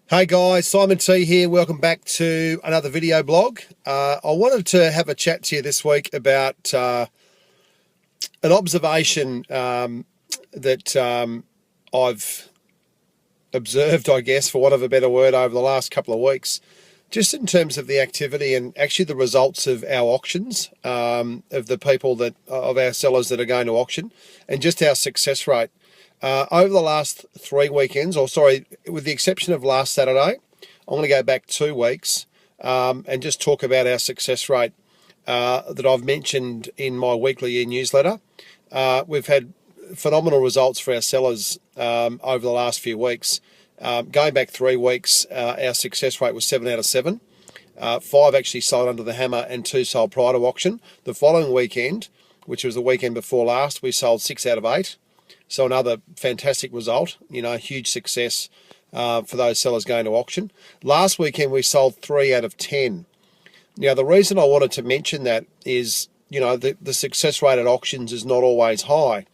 Hey guys, Simon T here. Welcome back to another video blog. I wanted to have a chat to you this week about an observation that I've observed, I guess, for want of a better word, over the last couple of weeks, just in terms of the activity and actually the results of our auctions, of the people of our sellers that are going to auction, and just our success rate. Over the last 3 weekends, with the exception of last Saturday, I'm going to go back 2 weeks and just talk about our success rate that I've mentioned in my weekly e-newsletter. We've had phenomenal results for our sellers over the last few weeks. Going back 3 weeks, our success rate was 7 out of 7. 5 actually sold under the hammer and 2 sold prior to auction. The following weekend, which was the weekend before last, we sold 6 out of 8. So another fantastic result, huge success for those sellers going to auction. Last weekend we sold 3 out of 10. Now the reason I wanted to mention that is, the success rate at auctions is not always high.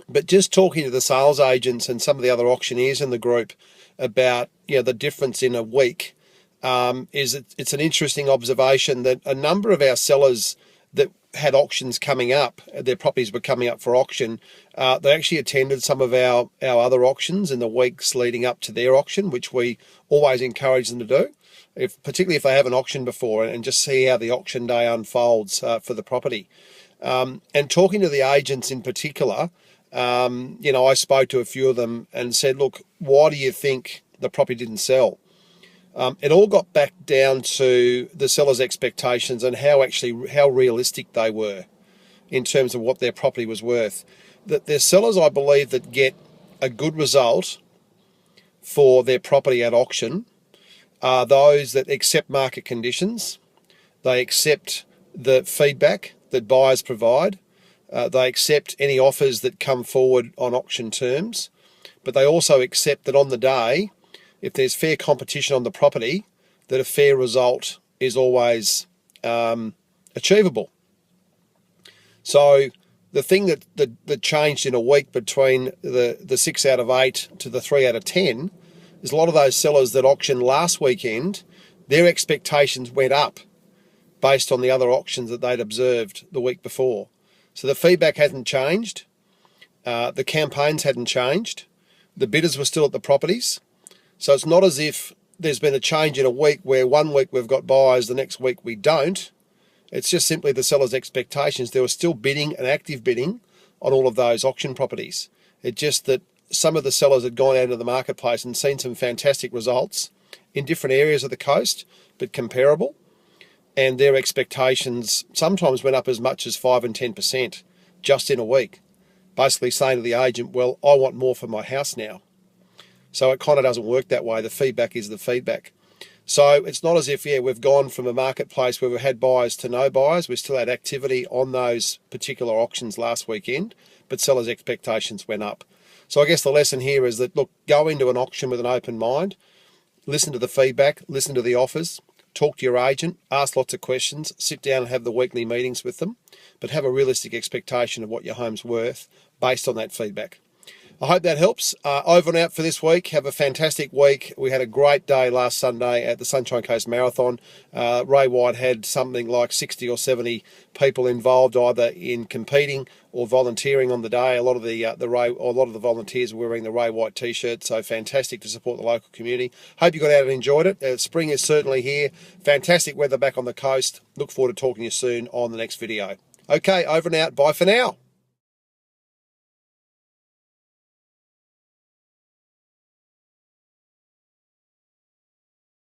But just talking to the sales agents and some of the other auctioneers in the group about the difference in a week, it's an interesting observation that a number of our sellers that had auctions coming up, their properties were coming up for auction, they actually attended some of our other auctions in the weeks leading up to their auction, which we always encourage them to do, particularly if they haven't auctioned before, and just see how the auction day unfolds for the property. And talking to the agents in particular, I spoke to a few of them and said, look, why do you think the property didn't sell? It all got back down to the seller's expectations and how realistic they were in terms of what their property was worth. That there's sellers, I believe, that get a good result for their property at auction are those that accept market conditions, they accept the feedback that buyers provide, they accept any offers that come forward on auction terms, but they also accept that on the day, if there's fair competition on the property, that a fair result is always achievable. So the thing that changed in a week between the 6 out of 8 to the 3 out of 10 is a lot of those sellers that auctioned last weekend, their expectations went up based on the other auctions that they'd observed the week before. So the feedback hadn't changed, the campaigns hadn't changed, the bidders were still at the properties. So it's not as if there's been a change in a week where 1 week we've got buyers, the next week we don't. It's just simply the seller's expectations. There was still bidding and active bidding on all of those auction properties. It's just that some of the sellers had gone out into the marketplace and seen some fantastic results in different areas of the coast, but comparable. And their expectations sometimes went up as much as 5 and 10% just in a week. Basically saying to the agent, well, I want more for my house now. So it kind of doesn't work that way. The feedback is the feedback. So it's not as if, we've gone from a marketplace where we've had buyers to no buyers. We still had activity on those particular auctions last weekend, but sellers' expectations went up. So I guess the lesson here is that, look, go into an auction with an open mind, listen to the feedback, listen to the offers, talk to your agent, ask lots of questions, sit down and have the weekly meetings with them, but have a realistic expectation of what your home's worth based on that feedback. I hope that helps. Over and out for this week. Have a fantastic week. We had a great day last Sunday at the Sunshine Coast Marathon. Ray White had something like 60 or 70 people involved, either in competing or volunteering on the day. A lot of the volunteers were wearing the Ray White T-shirt, so fantastic to support the local community. Hope you got out and enjoyed it. Spring is certainly here. Fantastic weather back on the coast. Look forward to talking to you soon on the next video. Okay, over and out. Bye for now.